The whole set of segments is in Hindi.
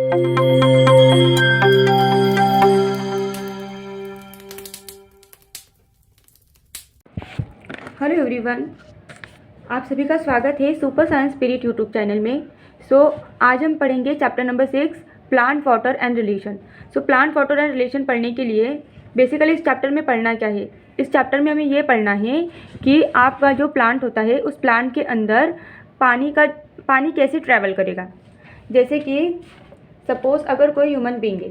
हेलो एवरीवन, आप सभी का स्वागत है super science spirit YouTube channel में। आज हम पढ़ेंगे chapter number 6 plant water and relation. Plant water and relation पढ़ने के लिए बेसिकली इस चैप्टर में पढ़ना क्या है, इस चैप्टर में हमें ये पढ़ना है कि आपका जो प्लांट होता है उस प्लांट के अंदर पानी कैसे ट्रैवल करेगा। जैसे कि सपोज़ अगर कोई ह्यूमन बीइंग है,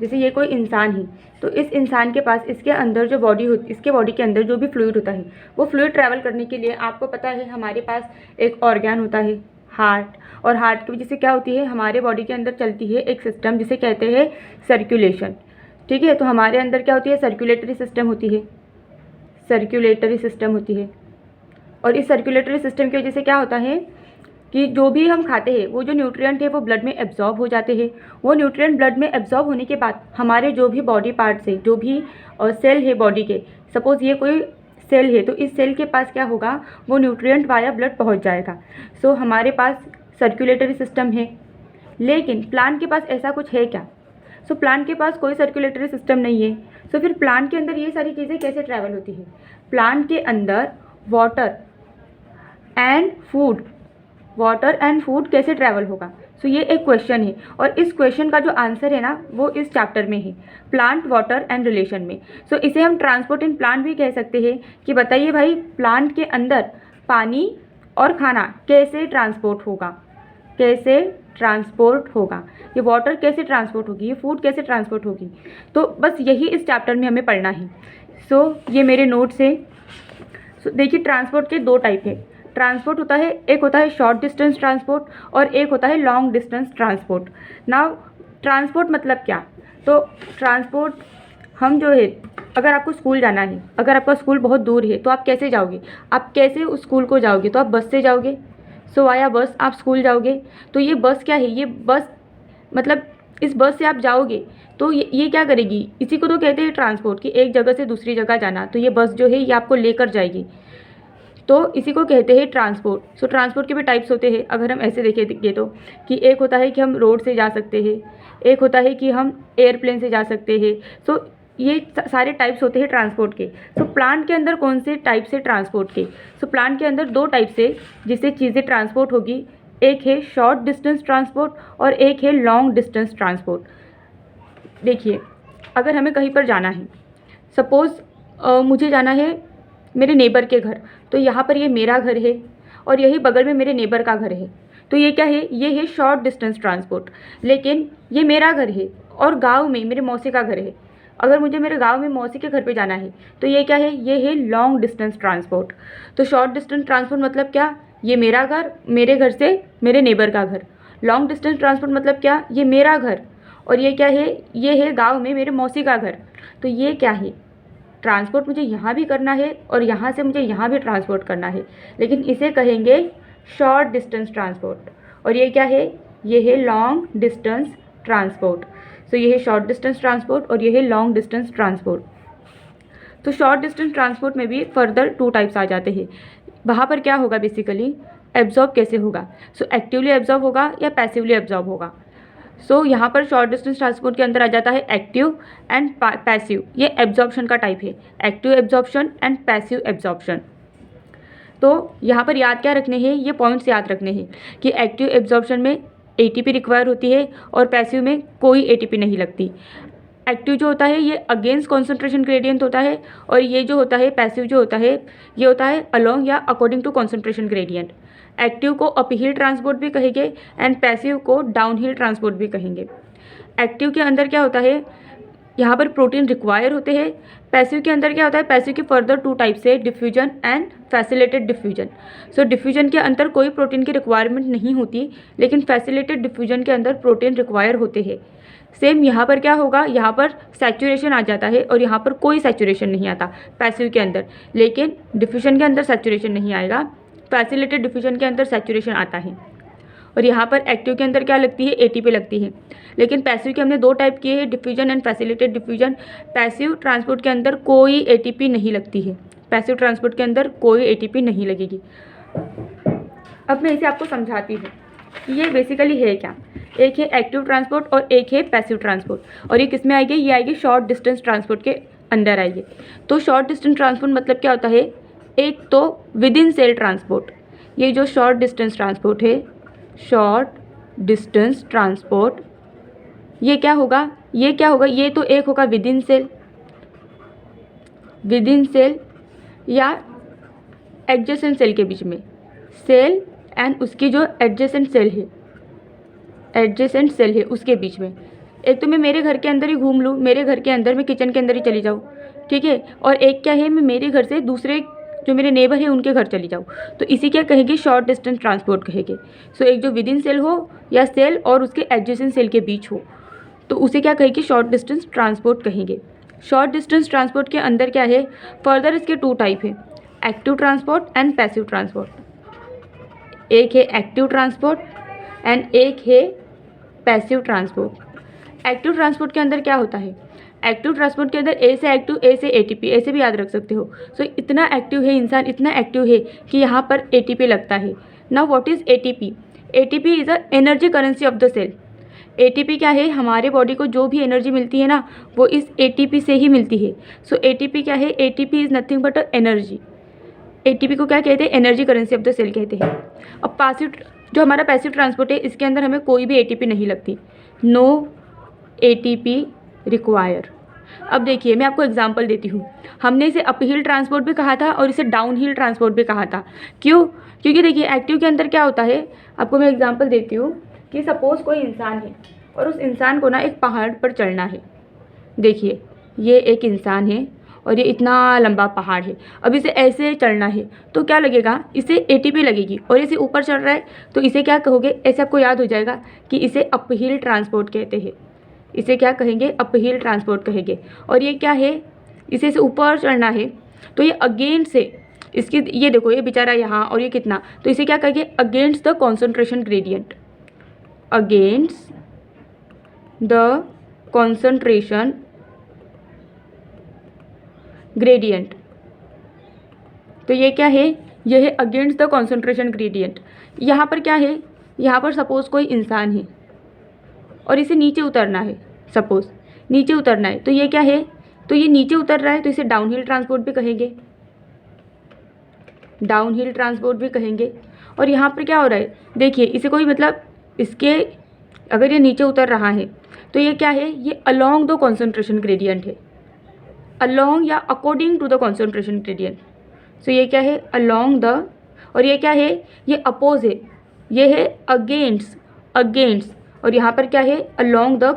जैसे ये कोई इंसान है, तो इस इंसान के पास इसके अंदर जो बॉडी होती, इसके बॉडी के अंदर जो भी फ्लूइड होता है, वो फ्लूइड ट्रैवल करने के लिए आपको पता है हमारे पास एक ऑर्गन होता है हार्ट, और हार्ट की वजह से क्या होती है, हमारे बॉडी के अंदर चलती है एक सिस्टम जिसे कहते हैं सर्कुलेशन। ठीक है, तो हमारे अंदर क्या होती है, सर्कुलेटरी सिस्टम होती है, सर्कुलेटरी सिस्टम होती है। और इस सर्कुलेटरी सिस्टम की वजह से क्या होता है कि जो भी हम खाते हैं वो जो न्यूट्रिएंट है वो ब्लड में एब्जॉर्ब हो जाते हैं। वो न्यूट्रिएंट ब्लड में एब्जॉर्ब होने के बाद हमारे जो भी बॉडी पार्ट्स है, जो भी सेल है बॉडी के, सपोज़ ये कोई सेल है तो इस सेल के पास क्या होगा, वो न्यूट्रिएंट वाया ब्लड पहुंच जाएगा। हमारे पास सर्कुलेटरी सिस्टम है। लेकिन प्लांट के पास ऐसा कुछ है क्या? प्लांट के पास कोई सर्कुलेटरी सिस्टम नहीं है। फिर प्लांट के अंदर ये सारी चीज़ें कैसे ट्रैवल होती है? प्लांट के अंदर वाटर एंड फूड कैसे ट्रैवल होगा? ये एक क्वेश्चन है, और इस क्वेश्चन का जो आंसर है ना वो इस चैप्टर में है, प्लांट वाटर एंड रिलेशन में। इसे हम ट्रांसपोर्ट इन प्लांट भी कह सकते हैं कि बताइए भाई, प्लांट के अंदर पानी और खाना कैसे ट्रांसपोर्ट होगा, कैसे ट्रांसपोर्ट होगा, ये वाटर कैसे ट्रांसपोर्ट होगी, ये फूड कैसे ट्रांसपोर्ट होगी। तो बस यही इस चैप्टर में हमें पढ़ना है। ये मेरे नोट्स है। देखिए, ट्रांसपोर्ट के दो टाइप है। ट्रांसपोर्ट होता है, एक होता है शॉर्ट डिस्टेंस ट्रांसपोर्ट और एक होता है long distance transport. Now transport मतलब क्या? तो ट्रांसपोर्ट हम जो है, अगर आपको स्कूल जाना है, अगर आपका स्कूल बहुत दूर है तो आप कैसे जाओगे? आप कैसे उस स्कूल को जाओगे? तो आप बस से जाओगे। वाया बस आप स्कूल जाओगे। तो ये बस क्या है? ये बस मतलब इस बस से आप जाओगे तो ये क्या करेगी? इसी को तो कहते हैं ट्रांसपोर्ट, कि एक जगह से दूसरी जगह जाना। तो ये बस जो है ये आपको लेकर जाएगी, तो इसी को कहते हैं ट्रांसपोर्ट। ट्रांसपोर्ट के भी टाइप्स होते हैं, अगर हम ऐसे देखेंगे तो, कि एक होता है कि हम रोड से जा सकते हैं, एक होता है कि हम एयरप्लेन से जा सकते हैं। ये सारे टाइप्स होते हैं ट्रांसपोर्ट के। प्लांट के अंदर कौन से टाइप से ट्रांसपोर्ट के? प्लांट के अंदर दो टाइप से जिससे चीज़ें ट्रांसपोर्ट होगी, एक है शॉर्ट डिस्टेंस ट्रांसपोर्ट और एक है लॉन्ग डिस्टेंस ट्रांसपोर्ट। देखिए, अगर हमें कहीं पर जाना है, सपोज़ मुझे जाना है मेरे नेबर के घर, तो यहाँ पर ये मेरा घर है और यही बगल में मेरे नेबर का घर है, तो ये क्या है? ये है शॉर्ट डिस्टेंस ट्रांसपोर्ट। लेकिन ये मेरा घर है और गांव में मेरे मौसी का घर है, अगर मुझे मेरे गांव में मौसी के घर पे जाना है तो ये क्या है? ये है लॉन्ग डिस्टेंस ट्रांसपोर्ट। तो शॉर्ट डिस्टेंस ट्रांसपोर्ट मतलब क्या? ये मेरा घर, मेरे घर से मेरे नेबर का घर। लॉन्ग डिस्टेंस ट्रांसपोर्ट मतलब क्या? ये मेरा घर और ये क्या है? ये है गाँव में मेरे मौसी का घर। तो ये क्या है? ट्रांसपोर्ट मुझे यहाँ भी करना है और यहाँ से मुझे यहाँ भी ट्रांसपोर्ट करना है, लेकिन इसे कहेंगे शॉर्ट डिस्टेंस ट्रांसपोर्ट। और ये क्या है? ये है लॉन्ग डिस्टेंस ट्रांसपोर्ट। ये है शॉर्ट डिस्टेंस ट्रांसपोर्ट और ये है long distance transport. Short distance transport में भी फर्दर टू टाइप्स आ जाते हैं। वहाँ पर क्या होगा? बेसिकली एब्जॉर्ब कैसे होगा? एक्टिवली एब्जॉर्ब होगा या पैसिवली एब्जॉर्ब होगा? यहाँ पर शॉर्ट डिस्टेंस ट्रांसपोर्ट के अंदर आ जाता है एक्टिव एंड पैसिव। ये एब्जॉर्प्शन का टाइप है, active absorption and passive absorption. तो यहाँ पर याद क्या रखने हैं? ये पॉइंट्स याद रखने हैं कि एक्टिव एब्जॉर्प्शन में एटीपी रिक्वायर होती है और पैसिव में कोई एटीपी नहीं लगती। एक्टिव जो होता है ये अगेंस्ट कॉन्सेंट्रेशन ग्रेडियंट होता है, और ये जो होता है पैसिव जो होता है ये होता है अलोंग या according to concentration gradient. Active को अपहिल ट्रांसपोर्ट भी कहेंगे एंड पैसिव को डाउनहिल ट्रांसपोर्ट भी कहेंगे। एक्टिव के अंदर क्या होता है? यहाँ पर प्रोटीन रिक्वायर होते हैं। पैसिव के अंदर क्या होता है? पैसिव के फर्दर टू टाइप से diffusion and facilitated diffusion. Diffusion के अंदर कोई प्रोटीन की रिक्वायरमेंट नहीं होती, लेकिन फैसिलिटेड डिफ्यूजन के अंदर प्रोटीन रिक्वायर होते हैं। सेम यहाँ पर क्या होगा? यहाँ पर सैचुरेशन आ जाता है और यहाँ पर कोई सैचुरेशन नहीं आता पैसिव के अंदर, लेकिन डिफ्यूजन के अंदर सैचुरेशन नहीं आएगा, फैसिलिटेड डिफ्यूजन के अंदर सैचुरेशन आता है। और यहाँ पर एक्टिव के अंदर क्या लगती है? एटीपी लगती है। लेकिन पैसिव के हमने दो टाइप किए हैं, diffusion and facilitated diffusion. Passive transport के अंदर कोई एटीपी नहीं लगती है, पैसिव ट्रांसपोर्ट के अंदर कोई एटीपी नहीं लगेगी। अब मैं इसे आपको समझाती हूँ। ये बेसिकली है क्या, एक है एक्टिव ट्रांसपोर्ट और एक है पैसिव ट्रांसपोर्ट। और ये किस में आएगी, ये आएगी शॉर्ट डिस्टेंस ट्रांसपोर्ट के अंदर आएगी। तो शॉर्ट डिस्टेंस ट्रांसपोर्ट मतलब क्या होता है, एक तो विद इन सेल ट्रांसपोर्ट, ये जो शॉर्ट डिस्टेंस ट्रांसपोर्ट है, शॉर्ट डिस्टेंस ट्रांसपोर्ट, ये क्या होगा, ये क्या होगा, ये तो एक होगा within cell, within cell या एडजेसेंट सेल के बीच में, सेल एंड उसकी जो एडजेसेंट सेल है, एडजेसेंट सेल है उसके बीच में। एक तो मैं मेरे घर के अंदर ही घूम लूँ, मेरे घर के अंदर मैं किचन के अंदर ही चली जाऊँ, ठीक है। और एक क्या है, मैं मेरे घर से दूसरे जो मेरे नेबर है उनके घर चली जाऊँ, तो इसी क्या कहेंगे, शॉर्ट डिस्टेंस ट्रांसपोर्ट कहेंगे। सो एक जो विद इन सेल हो या सेल और उसके एडजेसेंट सेल के बीच हो, तो उसे क्या कहेंगे, शॉर्ट डिस्टेंस ट्रांसपोर्ट कहेंगे। शॉर्ट डिस्टेंस ट्रांसपोर्ट के अंदर क्या है, फर्दर इसके टू टाइप है, active transport and passive transport. एक है एक्टिव ट्रांसपोर्ट एंड एक है पैसिव ट्रांसपोर्ट। एक्टिव ट्रांसपोर्ट के अंदर क्या होता है, एक्टिव ट्रांसपोर्ट के अंदर ए से एक्टिव, ए से एटीपी, ऐसे भी याद रख सकते हो। सो इतना एक्टिव है इंसान, इतना एक्टिव है कि यहाँ पर एटीपी लगता है। Now what is ATP, ATP is a energy currency of the cell. ATP क्या है, हमारे बॉडी को जो भी एनर्जी मिलती है ना, वो इस एटीपी से ही मिलती है। सो एटीपी क्या है, ATP is nothing but a energy. ATP को क्या कहते हैं, energy currency of the cell कहते हैं। अब पैसिव, जो हमारा पैसिव ट्रांसपोर्ट है, इसके अंदर हमें कोई भी एटीपी नहीं लगती, नो एटीपी रिक्वायर। अब देखिए मैं आपको एग्जांपल देती हूँ, हमने इसे अपहिल ट्रांसपोर्ट भी कहा था और इसे डाउनहिल ट्रांसपोर्ट भी कहा था। क्यों, क्योंकि देखिए एक्टिव के अंदर क्या होता है, आपको मैं एग्जांपल देती हूँ कि सपोज़ कोई इंसान है और उस इंसान को ना एक पहाड़ पर चढ़ना है। देखिए ये एक इंसान है और ये इतना लंबा पहाड़ है, अब इसे ऐसे चढ़ना है तो क्या लगेगा, इसे एटीपी लगेगी। और इसे ऊपर चढ़ रहा है तो इसे क्या कहोगे, ऐसे आपको याद हो जाएगा कि इसे अपहिल ट्रांसपोर्ट कहते हैं। इसे क्या कहेंगे, अपहिल ट्रांसपोर्ट कहेंगे। और ये क्या है, इसे से ऊपर चढ़ना है तो ये अगेंस्ट से इसकी, ये देखो ये बेचारा यहाँ और ये कितना, तो इसे क्या कहेंगे, against the concentration gradient, against the concentration gradient. तो ये क्या है, ये है अगेंस्ट द कॉन्सेंट्रेशन ग्रेडियंट। यहाँ पर क्या है, यहाँ पर सपोज़ कोई इंसान है और इसे नीचे उतरना है, सपोज़ नीचे उतरना है, तो ये क्या है, तो ये नीचे उतर रहा है तो इसे डाउनहिल ट्रांसपोर्ट भी कहेंगे, डाउनहिल ट्रांसपोर्ट भी कहेंगे। और यहाँ पर क्या हो रहा है, देखिए इसे कोई मतलब इसके, अगर ये नीचे उतर रहा है तो ये क्या है, ये अलोंग द कॉन्सेंट्रेशन ग्रेडियंट है, अलोंग या according to the concentration gradient. So ये क्या है, अलोंग द, और ये क्या है, ये अपोज है, ये है अगेंस्ट, अगेंस्ट। और यहाँ पर क्या है, अलोंग द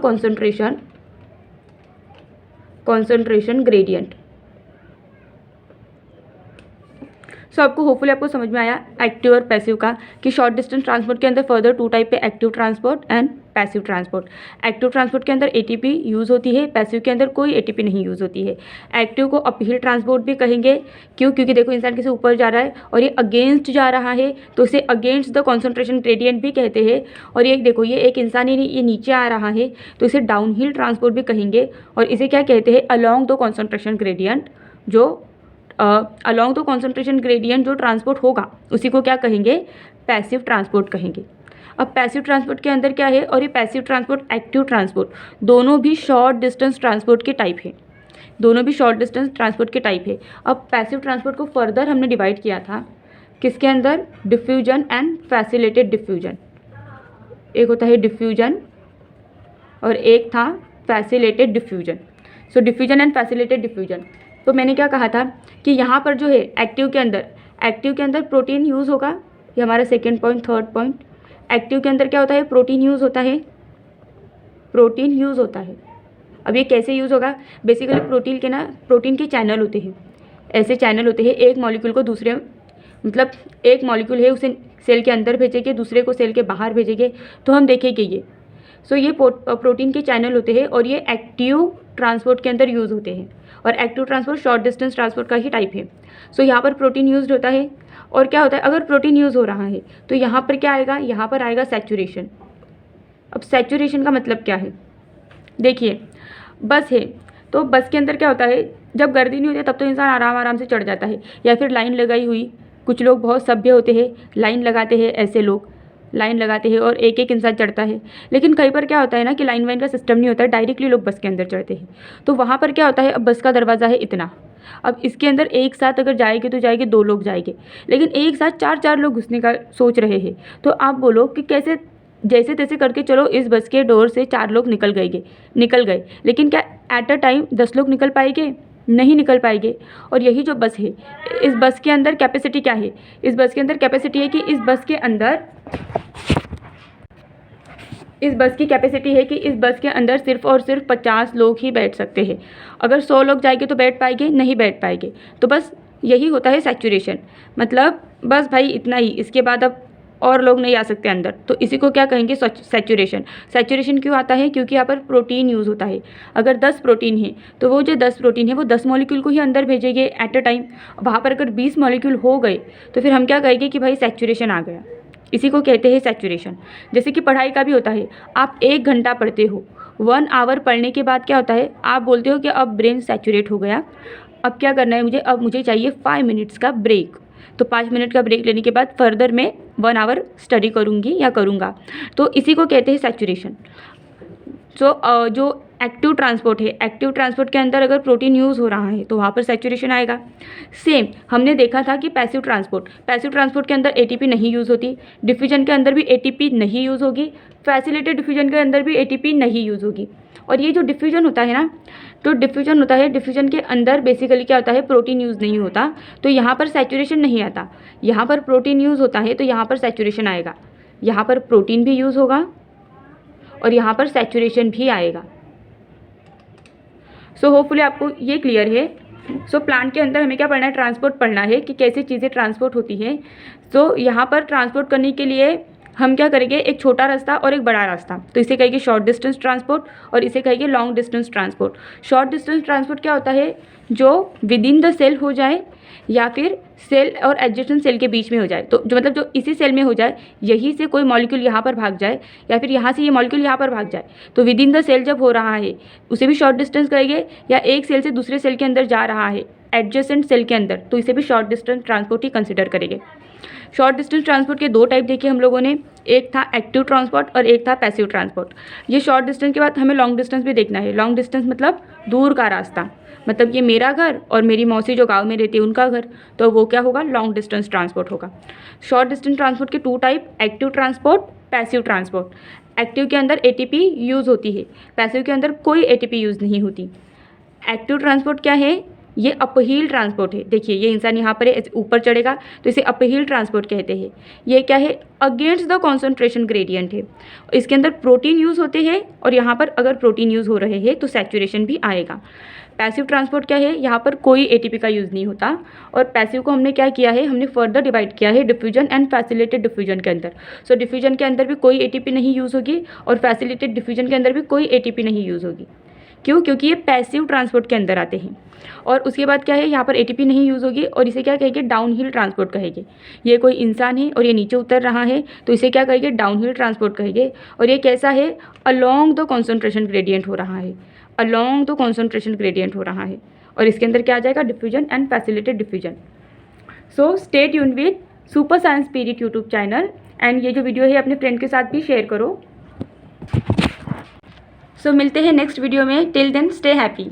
कॉन्सेंट्रेशन ग्रेडियंट। सो आपको होपफुली आपको समझ में आया एक्टिव और पैसिव का, कि शॉर्ट डिस्टेंस ट्रांसपोर्ट के अंदर फर्दर टू टाइप है, active transport and passive transport. Active transport के अंदर एटीपी यूज़ होती है, पैसिव के अंदर कोई एटीपी नहीं यूज़ होती है। एक्टिव को अपहिल ट्रांसपोर्ट भी कहेंगे, क्यों, क्योंकि देखो इंसान किसी ऊपर जा रहा है और ये अगेंस्ट जा रहा है तो इसे अगेंस्ट द कॉन्सेंट्रेशन ग्रेडियंट भी कहते हैं। और ये देखो ये एक इंसान ही ये नीचे आ रहा है तो इसे डाउनहिल ट्रांसपोर्ट भी कहेंगे। और इसे क्या कहते हैं, अलोंग द कॉन्सेंट्रेशन ग्रेडियंट, जो अलोंग द कॉन्सेंट्रेशन ग्रेडियंट जो ट्रांसपोर्ट होगा उसी को क्या कहेंगे, पैसिव ट्रांसपोर्ट कहेंगे। अब पैसिव ट्रांसपोर्ट के अंदर क्या है, और ये पैसिव ट्रांसपोर्ट, एक्टिव ट्रांसपोर्ट, दोनों भी शॉर्ट डिस्टेंस ट्रांसपोर्ट के टाइप है, दोनों भी शॉर्ट डिस्टेंस ट्रांसपोर्ट के टाइप है। अब पैसिव ट्रांसपोर्ट को फर्दर हमने डिवाइड किया था किसके अंदर, डिफ्यूजन एंड फैसिलिटेड डिफ्यूजन। एक होता है डिफ्यूजन और एक था facilitated diffusion. So diffusion and facilitated diffusion. तो मैंने क्या कहा था कि यहाँ पर जो है एक्टिव के अंदर प्रोटीन यूज़ होगा, ये हमारा second point, third point. Active के अंदर क्या होता है, प्रोटीन यूज़ होता है, प्रोटीन यूज़ होता है। अब ये कैसे यूज़ होगा, बेसिकली प्रोटीन के चैनल होते हैं, ऐसे चैनल होते हैं, एक मॉलिक्यूल को दूसरे, मतलब एक मॉलिक्यूल है उसे सेल के अंदर भेजेंगे, दूसरे को सेल के बाहर भेजेंगे, तो हम देखेंगे ये। सो ये प्रोटीन के चैनल होते हैं और ये एक्टिव ट्रांसपोर्ट के अंदर यूज़ होते हैं। और active transport short distance transport का ही टाइप है। सो यहाँ पर प्रोटीन यूज़ होता है। और क्या होता है, अगर प्रोटीन यूज़ हो रहा है तो यहाँ पर क्या आएगा, यहाँ पर आएगा सैचुरेशन। अब सैचुरेशन का मतलब क्या है, देखिए बस है तो बस के अंदर क्या होता है, जब गर्दी नहीं होती है तब तो इंसान आराम से चढ़ जाता है, या फिर लाइन लगाई हुई, कुछ लोग बहुत सभ्य होते हैं, लाइन लगाते हैं ऐसे लोग, लाइन लगाते हैं और एक एक इंसान चढ़ता है। लेकिन कहीं पर क्या होता है ना कि लाइन वाइन का सिस्टम नहीं होता है, डायरेक्टली लोग बस के अंदर चढ़ते हैं। तो वहाँ पर क्या होता है, अब बस का दरवाज़ा है इतना, अब इसके अंदर एक साथ अगर जाएंगे तो जाएंगे 2 लोग जाएंगे, लेकिन एक साथ 4-4 लोग घुसने का सोच रहे हैं। तो आप बोलो कि कैसे, जैसे तैसे करके चलो इस बस के डोर से 4 लोग निकल गए, लेकिन क्या एट अ टाइम 10 लोग निकल पाएंगे? नहीं निकल पाएंगे। और यही जो बस है, इस बस के अंदर कैपेसिटी क्या है? इस बस के अंदर कैपेसिटी है कि इस बस के अंदर सिर्फ और सिर्फ 50 लोग ही बैठ सकते हैं। अगर 100 लोग जाएंगे तो बैठ पाएंगे? नहीं बैठ पाएंगे। तो बस यही होता है सैचुरेशन, मतलब बस भाई इतना ही, इसके बाद अब और लोग नहीं आ सकते अंदर। तो इसी को क्या कहेंगे? सैचुरेशन। सैचुरेशन क्यों आता है? क्योंकि यहाँ पर प्रोटीन यूज़ होता है। अगर 10 प्रोटीन है तो वो जो 10 प्रोटीन है वो 10 मॉलिक्यूल को ही अंदर भेजेंगे एट अ टाइम। वहाँ पर अगर 20 मॉलिक्यूल हो गए तो फिर हम क्या कहेंगे कि भाई सैचुरेशन आ गया। इसी को कहते हैं सैचुरेशन। जैसे कि पढ़ाई का भी होता है, आप 1 घंटा पढ़ते हो, 1 आवर पढ़ने के बाद क्या होता है, आप बोलते हो कि अब ब्रेन सैचुरेट हो गया, अब क्या करना है मुझे, अब मुझे चाहिए 5 मिनट्स का ब्रेक। तो 5 मिनट का ब्रेक लेने के बाद फर्दर मैं 1 आवर स्टडी करूँगी या करूँगा। तो इसी को कहते हैं सैचुरेशन। जो एक्टिव ट्रांसपोर्ट है, एक्टिव ट्रांसपोर्ट के अंदर अगर प्रोटीन यूज़ हो रहा है तो वहाँ पर सैचुरेशन आएगा। सेम हमने देखा था कि पैसिव ट्रांसपोर्ट के अंदर एटीपी नहीं यूज़ होती, डिफ्यूजन के अंदर भी एटीपी नहीं यूज़ होगी, फैसिलिटेड डिफ्यूजन के अंदर भी एटीपी नहीं यूज़ होगी। और ये जो डिफ्यूजन होता है ना, तो डिफ्यूजन के अंदर बेसिकली क्या होता है, प्रोटीन यूज़ नहीं होता, तो यहाँ पर सैचुरेशन नहीं आता। यहाँ पर प्रोटीन यूज़ होता है तो यहाँ पर सैचुरेशन आएगा। यहाँ पर प्रोटीन भी यूज़ होगा और यहाँ पर सैचुरेशन भी आएगा। सो होपफुली आपको ये क्लियर है। सो प्लांट के अंदर हमें क्या पढ़ना है, ट्रांसपोर्ट पढ़ना है कि कैसे चीज़ें ट्रांसपोर्ट होती है। सो यहाँ पर ट्रांसपोर्ट करने के लिए हम क्या करेंगे, एक छोटा रास्ता और एक बड़ा रास्ता, तो इसे कहेंगे शॉर्ट डिस्टेंस ट्रांसपोर्ट और इसे कहेंगे long distance transport. Short distance transport क्या होता है, जो विद इन द सेल हो जाए या फिर सेल और एडजेसेंट सेल के बीच में हो जाए। तो जो मतलब जो इसी सेल में हो जाए, यहीं से कोई मॉलिक्यूल यहाँ पर भाग जाए या फिर यहाँ से ये मॉलिक्यूल यहाँ पर भाग जाए, तो विद इन द सेल जब हो रहा है उसे भी शॉर्ट डिस्टेंस कहेंगे। या एक सेल से दूसरे सेल के अंदर जा रहा है एडजेसेंट सेल के अंदर, तो इसे भी शॉर्ट डिस्टेंस ट्रांसपोर्ट ही कंसिडर करेंगे। शॉर्ट डिस्टेंस ट्रांसपोर्ट के 2 टाइप देखे हम लोगों ने, एक था एक्टिव ट्रांसपोर्ट और एक था पैसिव ट्रांसपोर्ट। ये शॉर्ट डिस्टेंस के बाद हमें लॉन्ग डिस्टेंस भी देखना है। लॉन्ग डिस्टेंस मतलब दूर का रास्ता, मतलब ये मेरा घर और मेरी मौसी जो गांव में रहती है उनका घर, तो वो क्या होगा, लॉन्ग डिस्टेंस ट्रांसपोर्ट होगा। शॉर्ट डिस्टेंस ट्रांसपोर्ट के 2 type, active transport, passive transport. Active के अंदर एटीपी यूज़ होती है, पैसिव के अंदर कोई एटीपी यूज़ नहीं होती। एक्टिव ट्रांसपोर्ट क्या है, ये अपहील ट्रांसपोर्ट है। देखिए ये इंसान यहाँ पर ऊपर चढ़ेगा तो इसे अपहील ट्रांसपोर्ट कहते हैं। ये क्या है, अगेंस्ट द कॉन्सेंट्रेशन ग्रेडियंट है। इसके अंदर प्रोटीन यूज़ होते हैं और यहाँ पर अगर प्रोटीन यूज़ हो रहे हैं तो सैचुरेशन भी आएगा। पैसिव ट्रांसपोर्ट क्या है, यहाँ पर कोई एटीपी का यूज़ नहीं होता। और पैसिव को हमने क्या किया है, हमने फर्दर डिवाइड किया है डिफ्यूजन एंड फैसिलिटेड डिफ्यूजन के अंदर। सो डिफ्यूजन के अंदर भी कोई एटीपी नहीं यूज़ होगी और फैसिलिटेड डिफ्यूजन के अंदर भी कोई एटीपी नहीं यूज़ होगी। क्यों? क्योंकि ये पैसिव ट्रांसपोर्ट के अंदर आते हैं। और उसके बाद क्या है, यहाँ पर एटीपी नहीं यूज़ होगी और इसे क्या कहेंगे, डाउनहिल ट्रांसपोर्ट कहेंगे। ये कोई इंसान है और ये नीचे उतर रहा है तो इसे क्या कहेंगे, डाउनहिल ट्रांसपोर्ट कहेंगे। और ये कैसा है, अलोंग द कॉन्सेंट्रेशन ग्रेडियंट हो रहा है, अलोंग द कॉन्सेंट्रेशन ग्रेडियंट हो रहा है। और इसके अंदर क्या आ जाएगा, diffusion and facilitated diffusion. So stay tuned with super science spirit YouTube channel, and ये जो वीडियो है अपने फ्रेंड के साथ भी शेयर करो। सो मिलते हैं नेक्स्ट वीडियो में, टिल देन स्टे हैप्पी।